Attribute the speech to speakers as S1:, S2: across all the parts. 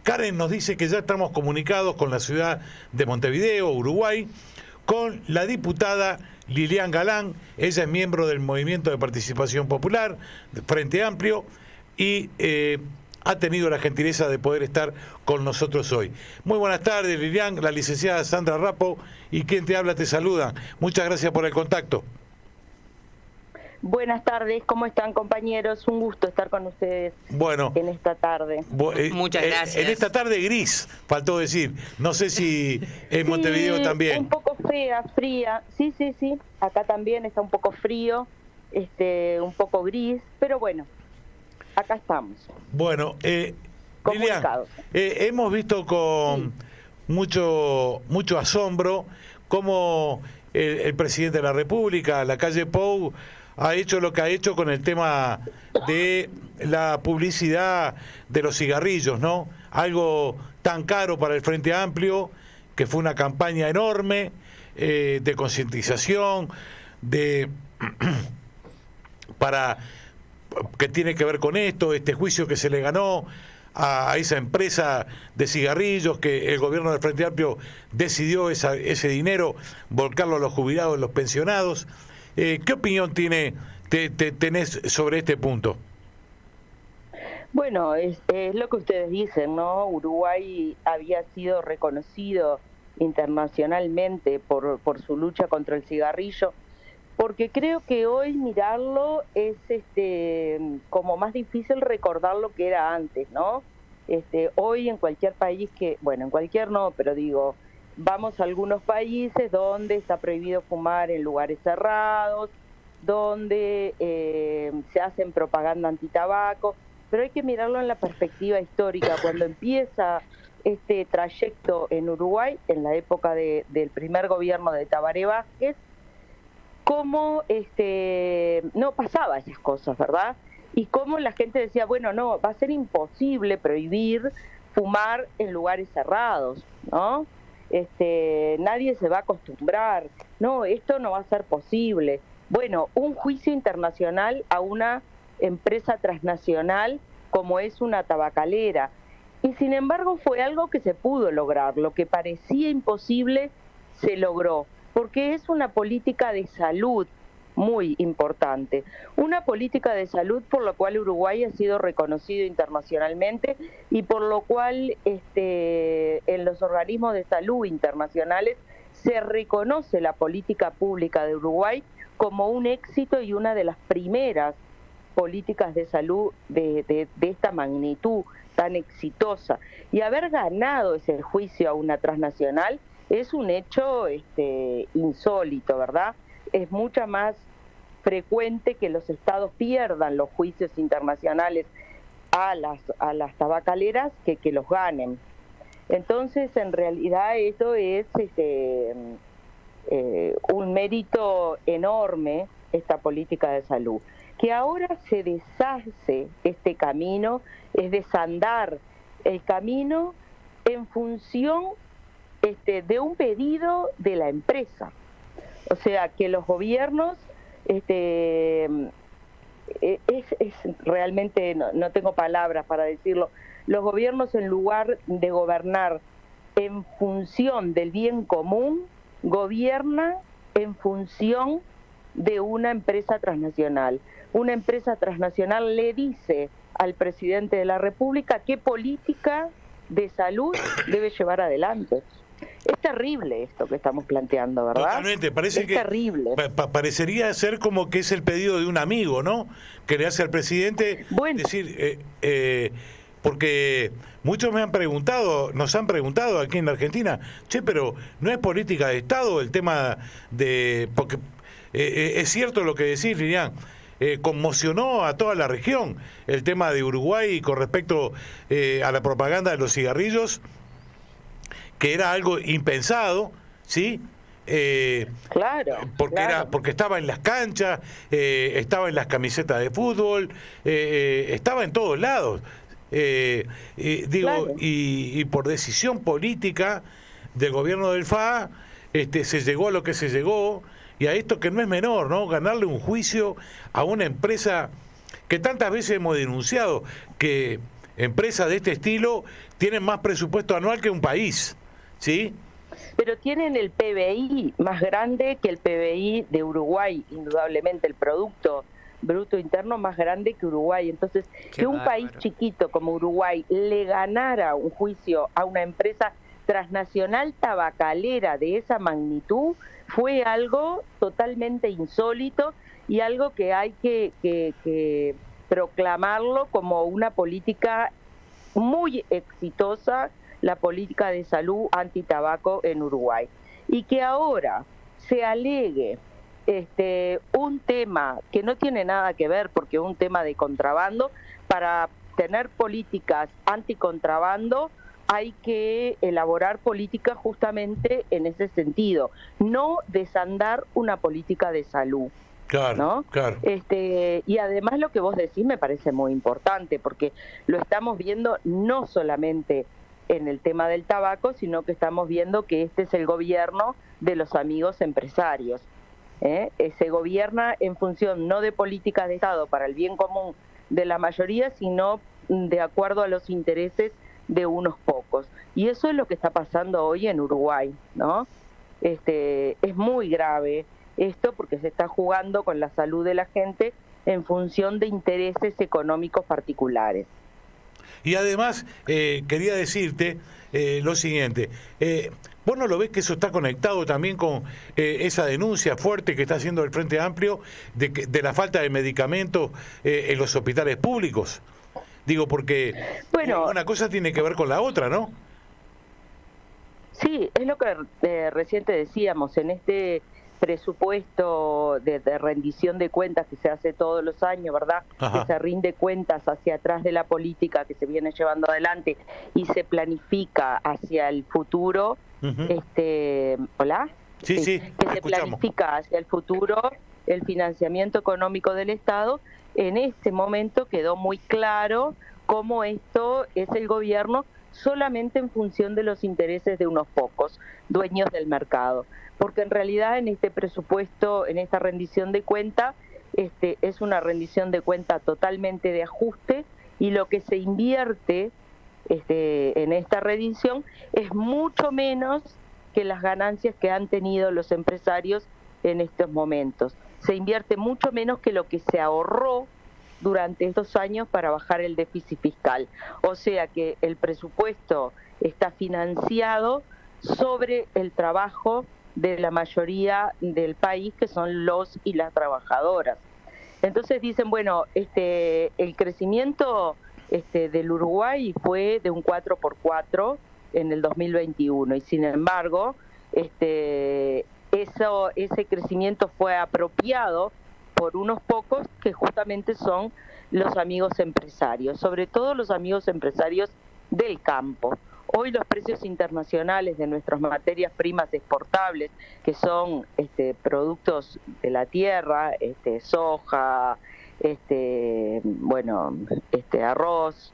S1: Karen nos dice que ya estamos comunicados con la ciudad de Montevideo, Uruguay, con la diputada Lilian Galán. Ella es miembro del Movimiento de Participación Popular, Frente Amplio, y ha tenido la gentileza de poder estar con nosotros hoy. Muy buenas tardes, Lilian. La licenciada Sandra Rapo y quien te habla te saludan. Muchas gracias por el contacto.
S2: Buenas tardes, ¿cómo están, compañeros? Un gusto estar con ustedes en esta tarde.
S3: Muchas gracias.
S1: En esta tarde gris, faltó decir. No sé si en Montevideo también.
S2: Un poco fría. Sí. Acá también está un poco frío, un poco gris, pero bueno, acá estamos.
S1: Bueno, Lilian, hemos visto con mucho asombro cómo el presidente de la República, Lacalle Pou, ha hecho lo que ha hecho con el tema de la publicidad de los cigarrillos, ¿no? Algo tan caro para el Frente Amplio, que fue una campaña enorme de concientización, para que tiene que ver con esto, este juicio que se le ganó a esa empresa de cigarrillos, que el gobierno del Frente Amplio decidió ese dinero volcarlo a los jubilados, a los pensionados. ¿Qué opinión tenés sobre este punto?
S2: Bueno, es lo que ustedes dicen, ¿no? Uruguay había sido reconocido internacionalmente por su lucha contra el cigarrillo, porque creo que hoy mirarlo es como más difícil recordar lo que era antes, ¿no? Hoy en cualquier país en cualquier no, pero digo, vamos a algunos países donde está prohibido fumar en lugares cerrados, donde se hacen propaganda antitabaco, pero hay que mirarlo en la perspectiva histórica. Cuando empieza este trayecto en Uruguay, en la época del primer gobierno de Tabaré Vázquez, cómo no pasaba esas cosas, ¿verdad? Y cómo la gente decía, bueno, no, va a ser imposible prohibir fumar en lugares cerrados, ¿no? Nadie se va a acostumbrar, no, esto no va a ser posible. Bueno, un juicio internacional a una empresa transnacional como es una tabacalera, y sin embargo fue algo que se pudo lograr. Lo que parecía imposible se logró, porque es una política de salud muy importante, una política de salud por la cual Uruguay ha sido reconocido internacionalmente y por lo cual en los organismos de salud internacionales se reconoce la política pública de Uruguay como un éxito y una de las primeras políticas de salud de esta magnitud tan exitosa. Y haber ganado ese juicio a una transnacional es un hecho insólito, ¿verdad? Es mucho más frecuente que los estados pierdan los juicios internacionales a las tabacaleras que los ganen. Entonces, en realidad, esto es un mérito enorme, esta política de salud. Que ahora se deshace este camino, es desandar el camino en función de un pedido de la empresa. O sea, que los gobiernos, realmente, no tengo palabras para decirlo, los gobiernos, en lugar de gobernar en función del bien común, gobiernan en función de una empresa transnacional. Una empresa transnacional le dice al presidente de la República qué política de salud debe llevar adelante. Es terrible esto que estamos planteando, ¿verdad?
S1: Totalmente, parece
S2: es
S1: que
S2: terrible.
S1: Parecería ser como que es el pedido de un amigo, ¿no? Que le hace al presidente,
S2: bueno,
S1: decir, porque muchos nos han preguntado aquí en la Argentina, pero no es política de Estado el tema de, porque es cierto lo que decís, Lilian, conmocionó a toda la región el tema de Uruguay con respecto a la propaganda de los cigarrillos, que era algo impensado, ¿sí?
S2: Claro,
S1: porque estaba en las canchas, estaba en las camisetas de fútbol, estaba en todos lados.
S2: Claro.
S1: Y por decisión política del gobierno del FA, se llegó a lo que se llegó, y a esto que no es menor, ¿no? Ganarle un juicio a una empresa que tantas veces hemos denunciado, que empresas de este estilo tienen más presupuesto anual que un país, ¿sí?
S2: Pero tienen el PBI más grande que el PBI de Uruguay, indudablemente el Producto Bruto Interno más grande que Uruguay. Entonces, que un país chiquito como Uruguay le ganara un juicio a una empresa transnacional tabacalera de esa magnitud fue algo totalmente insólito y algo que hay que proclamarlo como una política muy exitosa, la política de salud antitabaco en Uruguay. Y que ahora se alegue un tema que no tiene nada que ver, porque es un tema de contrabando. Para tener políticas anticontrabando hay que elaborar políticas justamente en ese sentido, no desandar una política de salud.
S1: Claro,
S2: ¿No?
S1: claro.
S2: Y además lo que vos decís me parece muy importante, porque lo estamos viendo no solamente en el tema del tabaco, sino que estamos viendo que este es el gobierno de los amigos empresarios. Se gobierna en función no de políticas de Estado para el bien común de la mayoría, sino de acuerdo a los intereses de unos pocos. Y eso es lo que está pasando hoy en Uruguay, ¿no? Es muy grave esto porque se está jugando con la salud de la gente en función de intereses económicos particulares.
S1: Y además, quería decirte lo siguiente, ¿vos no lo ves que eso está conectado también con esa denuncia fuerte que está haciendo el Frente Amplio de la falta de medicamentos en los hospitales públicos? Digo, porque una cosa tiene que ver con la otra, ¿no?
S2: Sí, es lo que recién te decíamos, en este presupuesto de rendición de cuentas que se hace todos los años, ¿verdad?
S1: Ajá.
S2: Que se rinde cuentas hacia atrás de la política que se viene llevando adelante y se planifica hacia el futuro. ¿Hola?
S1: Sí, sí,
S2: que se planifica hacia el futuro el financiamiento económico del Estado. En este momento quedó muy claro cómo esto es el gobierno solamente en función de los intereses de unos pocos, dueños del mercado. Porque en realidad en este presupuesto, en esta rendición de cuenta, es una rendición de cuenta totalmente de ajuste y lo que se invierte en esta rendición es mucho menos que las ganancias que han tenido los empresarios en estos momentos. Se invierte mucho menos que lo que se ahorró durante estos años para bajar el déficit fiscal. O sea que el presupuesto está financiado sobre el trabajo de la mayoría del país, que son los y las trabajadoras. Entonces dicen, bueno, el crecimiento del Uruguay fue de un 4x4 en el 2021 y sin embargo ese crecimiento fue apropiado por unos pocos que justamente son los amigos empresarios, sobre todo los amigos empresarios del campo. Hoy los precios internacionales de nuestras materias primas exportables, que son productos de la tierra, soja, arroz,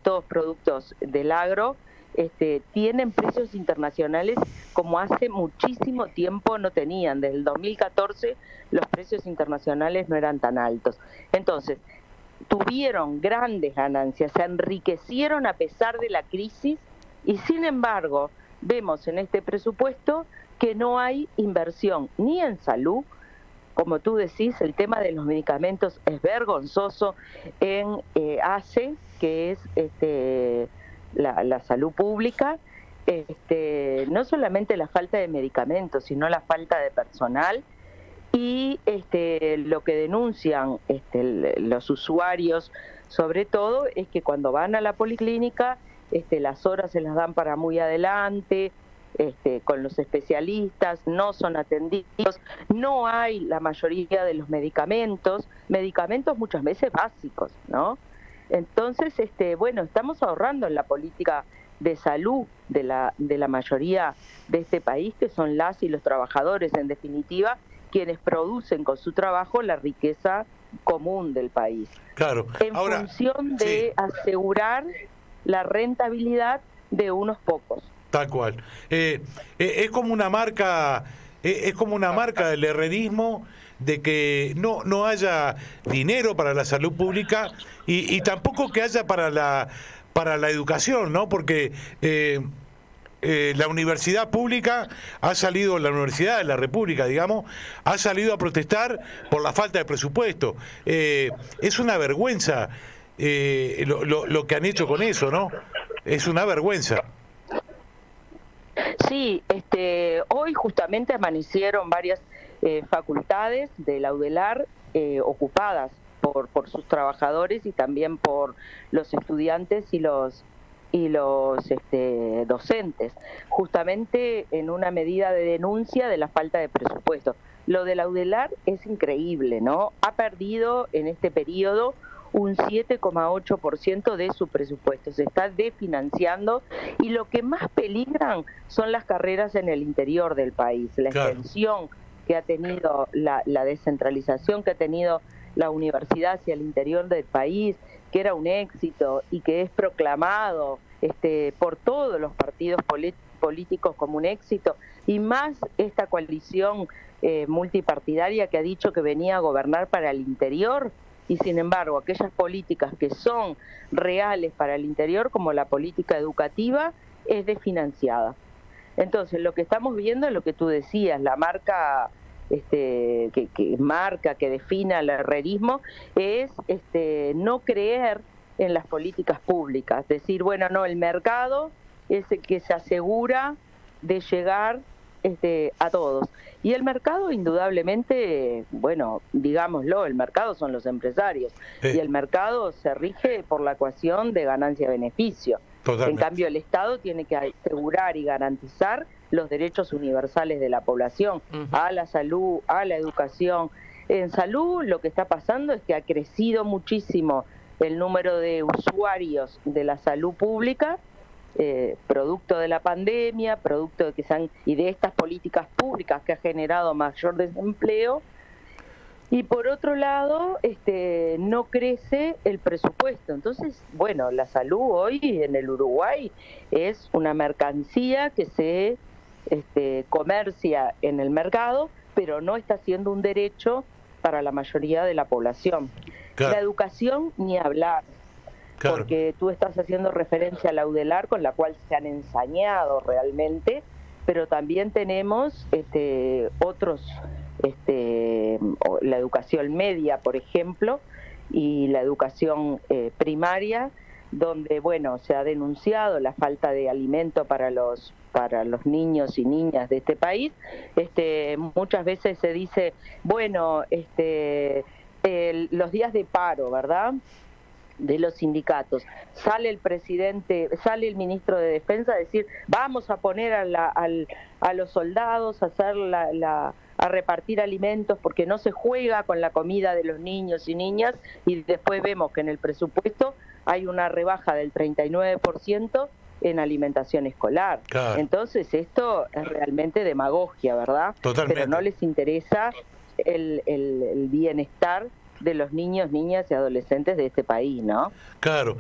S2: todos productos del agro, tienen precios internacionales como hace muchísimo tiempo no tenían. Desde el 2014 los precios internacionales no eran tan altos. Entonces, tuvieron grandes ganancias, se enriquecieron a pesar de la crisis y sin embargo vemos en este presupuesto que no hay inversión ni en salud. Como tú decís, el tema de los medicamentos es vergonzoso en ACE, que es la salud pública. No solamente la falta de medicamentos, sino la falta de personal y lo que denuncian los usuarios, sobre todo, es que cuando van a la policlínica, las horas se las dan para muy adelante, con los especialistas, no son atendidos, no hay la mayoría de los medicamentos muchas veces básicos, ¿no? Entonces, estamos ahorrando en la política de salud de la mayoría de este país, que son las y los trabajadores, en definitiva, quienes producen con su trabajo la riqueza común del país.
S1: Claro.
S2: En función de asegurar la rentabilidad de unos pocos.
S1: Tal cual. Es como una marca del herrerismo de que no haya dinero para la salud pública y tampoco que haya para la educación, ¿no? Porque la universidad pública ha salido, la Universidad de la República, digamos, ha salido a protestar por la falta de presupuesto. Es una vergüenza lo que han hecho con eso, ¿no? Es una vergüenza.
S2: Sí, hoy justamente amanecieron varias facultades de la UDELAR ocupadas por sus trabajadores y también por los estudiantes y los docentes, justamente en una medida de denuncia de la falta de presupuesto. Lo de la UDELAR es increíble, ¿no? Ha perdido en este periodo un 7,8% de su presupuesto, se está desfinanciando y lo que más peligran son las carreras en el interior del país, la extensión que ha tenido, la descentralización que ha tenido la universidad hacia el interior del país, que era un éxito y que es proclamado por todos los partidos políticos como un éxito, y más esta coalición multipartidaria que ha dicho que venía a gobernar para el interior, y sin embargo aquellas políticas que son reales para el interior, como la política educativa, es desfinanciada. Entonces lo que estamos viendo es lo que tú decías, la marca que defina el herrerismo es no creer en las políticas públicas, decir, bueno, no, el mercado es el que se asegura de llegar a todos. Y el mercado, indudablemente, bueno, digámoslo, el mercado son los empresarios, y el mercado se rige por la ecuación de ganancia-beneficio. En cambio, el Estado tiene que asegurar y garantizar los derechos universales de la población, a la salud, a la educación. En salud lo que está pasando es que ha crecido muchísimo el número de usuarios de la salud pública, producto de la pandemia, producto de y de estas políticas públicas que ha generado mayor desempleo. Y por otro lado, no crece el presupuesto. Entonces, bueno, la salud hoy en el Uruguay es una mercancía que se comercia en el mercado, pero no está siendo un derecho para la mayoría de la población. Claro. La educación, ni hablar, claro, porque tú estás haciendo referencia a la UDELAR, con la cual se han ensañado realmente, pero también tenemos otros, la educación media, por ejemplo, y la educación primaria, donde, bueno, se ha denunciado la falta de alimento para los niños y niñas de este país. Muchas veces se dice, bueno, los días de paro, ¿verdad?, de los sindicatos, sale el presidente, sale el ministro de Defensa a decir, vamos a poner a los soldados a hacer a repartir alimentos porque no se juega con la comida de los niños y niñas, y después vemos que en el presupuesto hay una rebaja del 39% en alimentación escolar. Claro. Entonces esto es realmente demagogia, ¿verdad? Totalmente. Pero no les interesa el bienestar de los niños, niñas y adolescentes de este país, ¿no?
S1: Claro.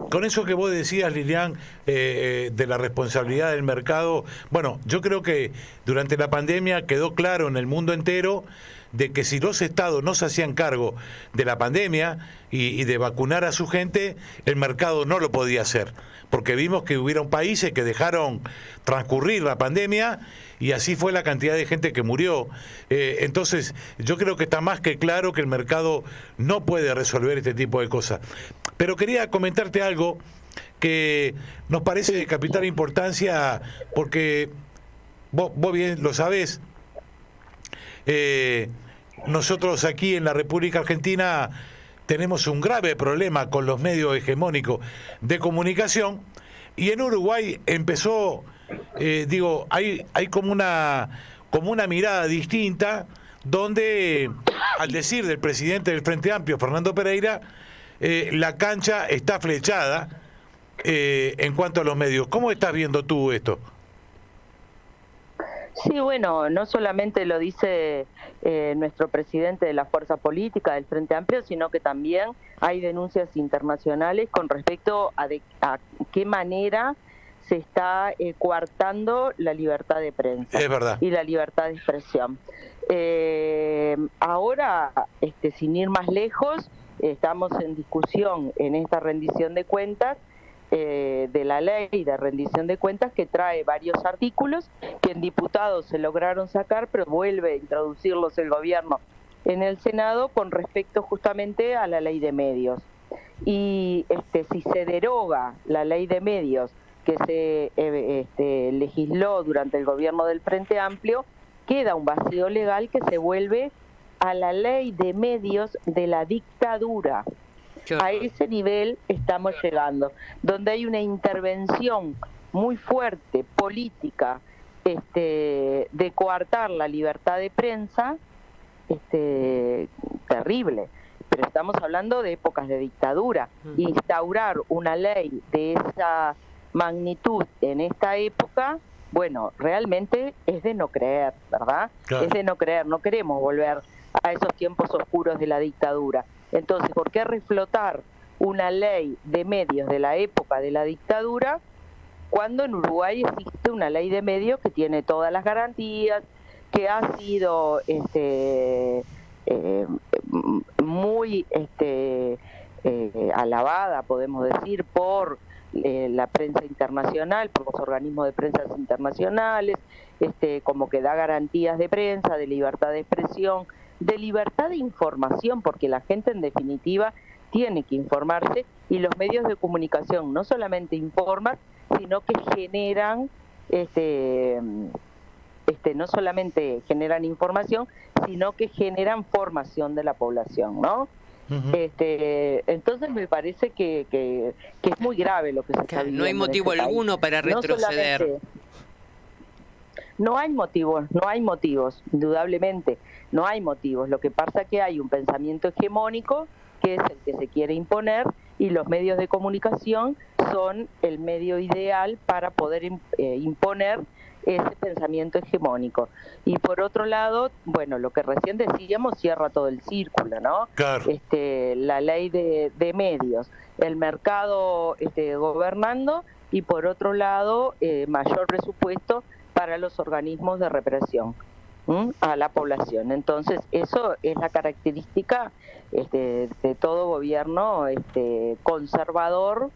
S1: Con eso que vos decías, Lilian, de la responsabilidad del mercado, bueno, yo creo que durante la pandemia quedó claro en el mundo entero de que si los estados no se hacían cargo de la pandemia y de vacunar a su gente, el mercado no lo podía hacer, porque vimos que hubieron países que dejaron transcurrir la pandemia y así fue la cantidad de gente que murió. Entonces, yo creo que está más que claro que el mercado no puede resolver este tipo de cosas. Pero quería comentarte algo que nos parece de capital importancia, porque vos bien lo sabés. Nosotros aquí en la República Argentina tenemos un grave problema con los medios hegemónicos de comunicación, y en Uruguay empezó, hay como una mirada distinta, donde al decir del presidente del Frente Amplio, Fernando Pereira, la cancha está flechada en cuanto a los medios. ¿Cómo estás viendo tú esto?
S2: Sí, bueno, no solamente lo dice nuestro presidente de la fuerza política del Frente Amplio, sino que también hay denuncias internacionales con respecto a qué manera se está coartando la libertad de prensa.
S1: Es verdad.
S2: Y la libertad de expresión. Ahora, sin ir más lejos, estamos en discusión en esta rendición de cuentas de la ley de rendición de cuentas, que trae varios artículos que en diputados se lograron sacar, pero vuelve a introducirlos el gobierno en el Senado con respecto justamente a la ley de medios. Y si se deroga la ley de medios que se legisló durante el gobierno del Frente Amplio, queda un vacío legal que se vuelve a la ley de medios de la dictadura. A ese nivel estamos llegando, donde hay una intervención muy fuerte, política, de coartar la libertad de prensa, terrible. Pero estamos hablando de épocas de dictadura. Instaurar una ley de esa magnitud en esta época, bueno, realmente es de no creer, ¿verdad? Claro. Es de no creer, no queremos volver a esos tiempos oscuros de la dictadura. Entonces, ¿por qué reflotar una ley de medios de la época de la dictadura cuando en Uruguay existe una ley de medios que tiene todas las garantías, que ha sido muy alabada, podemos decir, por la prensa internacional, por los organismos de prensa internacionales, como que da garantías de prensa, de libertad de expresión, de libertad de información, porque la gente en definitiva tiene que informarse, y los medios de comunicación no solamente informan, sino que generan, no solamente generan información, sino que generan formación de la población, ¿no? Entonces me parece que es muy grave lo que se está viviendo.
S3: No hay motivo alguno para retroceder.
S2: No hay motivos, indudablemente, no hay motivos. Lo que pasa es que hay un pensamiento hegemónico que es el que se quiere imponer, y los medios de comunicación son el medio ideal para poder imponer ese pensamiento hegemónico. Y por otro lado, bueno, lo que recién decíamos cierra todo el círculo, ¿no?
S1: Claro.
S2: La ley de medios, el mercado gobernando, y por otro lado, mayor presupuesto para los organismos de represión a la población. Entonces, eso es la característica de todo gobierno conservador,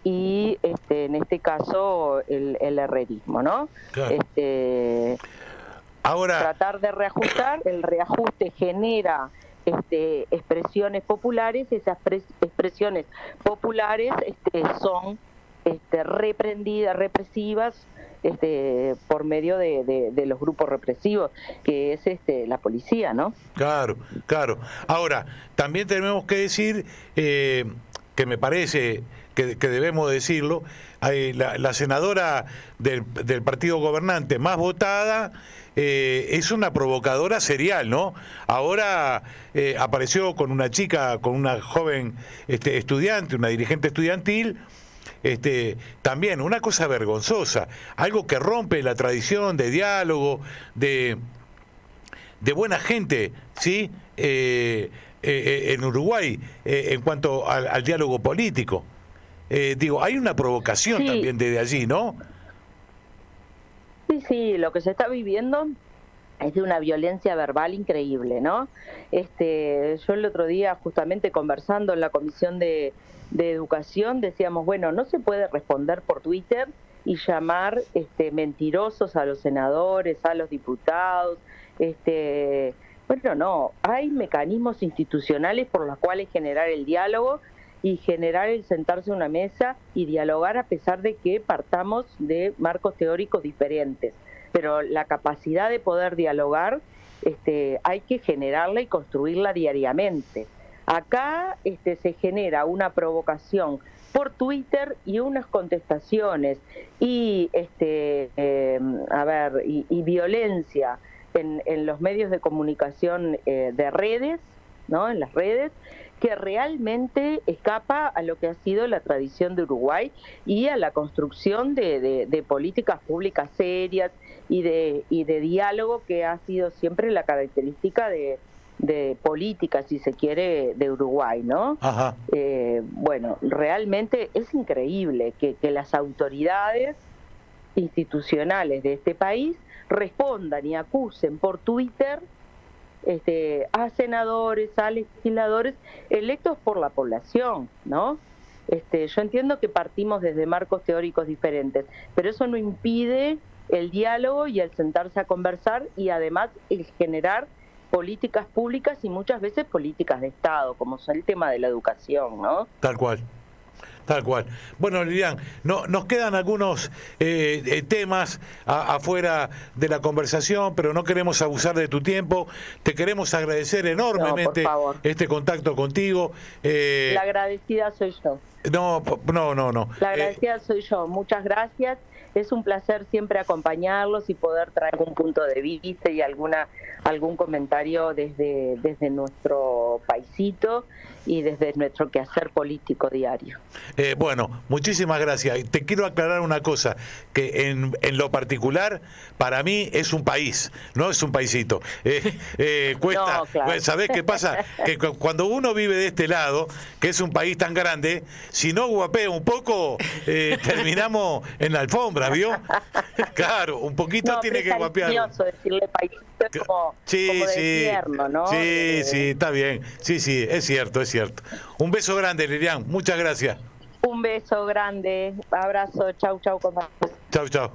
S2: y en este caso el herrerismo, ¿no?
S1: Claro. Ahora,
S2: tratar de reajustar, el reajuste genera expresiones populares, esas expresiones populares son reprendidas, represivas, por medio de los grupos represivos, que es la policía, ¿no?
S1: Claro, claro. Ahora, también tenemos que decir, que me parece que debemos decirlo, la senadora del partido gobernante más votada es una provocadora serial, ¿no? Ahora apareció con una chica, con una joven estudiante, una dirigente estudiantil, también una cosa vergonzosa, algo que rompe la tradición de diálogo, de buena gente, ¿sí? En Uruguay, en cuanto al diálogo político. Hay una provocación también desde allí, ¿no?
S2: Sí, lo que se está viviendo es de una violencia verbal increíble, ¿no? Yo el otro día, justamente conversando en la Comisión de Educación, decíamos, bueno, no se puede responder por Twitter y llamar mentirosos a los senadores, a los diputados. Bueno, no, hay mecanismos institucionales por los cuales generar el diálogo y generar el sentarse a una mesa y dialogar, a pesar de que partamos de marcos teóricos diferentes. Pero la capacidad de poder dialogar hay que generarla y construirla diariamente. Acá se genera una provocación por Twitter y unas contestaciones y y violencia en los medios de comunicación de redes, ¿no? En las redes, que realmente escapa a lo que ha sido la tradición de Uruguay y a la construcción de políticas públicas serias y de diálogo, que ha sido siempre la característica de política, si se quiere, de Uruguay, ¿no?
S1: Ajá.
S2: Bueno, realmente es increíble que las autoridades institucionales de este país respondan y acusen por Twitter a senadores, a legisladores electos por la población, ¿no? Yo entiendo que partimos desde marcos teóricos diferentes, pero eso no impide el diálogo y el sentarse a conversar y además el generar políticas públicas y muchas veces políticas de Estado, como es el tema de la educación, ¿no?
S1: Tal cual. Tal cual. Bueno, Lilian, nos quedan algunos temas afuera de la conversación, pero no queremos abusar de tu tiempo. Te queremos agradecer enormemente este contacto contigo.
S2: La agradecida soy yo.
S1: No.
S2: La agradecida soy yo. Muchas gracias. Es un placer siempre acompañarlos y poder traer un punto de vista y algún comentario desde nuestro paisito y desde nuestro quehacer político diario.
S1: Bueno, muchísimas gracias. Te quiero aclarar una cosa, que en lo particular, para mí es un país, no es un paisito. Cuesta,
S2: no, claro.
S1: ¿Sabés qué pasa? Que cuando uno vive de este lado, que es un país tan grande, si no guapea un poco, terminamos en la alfombra, ¿vio? Claro, un poquito tiene que guapear.
S2: Es decirle paisito como de invierno, ¿no?
S1: Sí, está bien. Sí, es cierto. Un beso grande, Lilian. Muchas gracias.
S2: Un beso grande. Abrazo. Chau, compadre.
S1: Chau.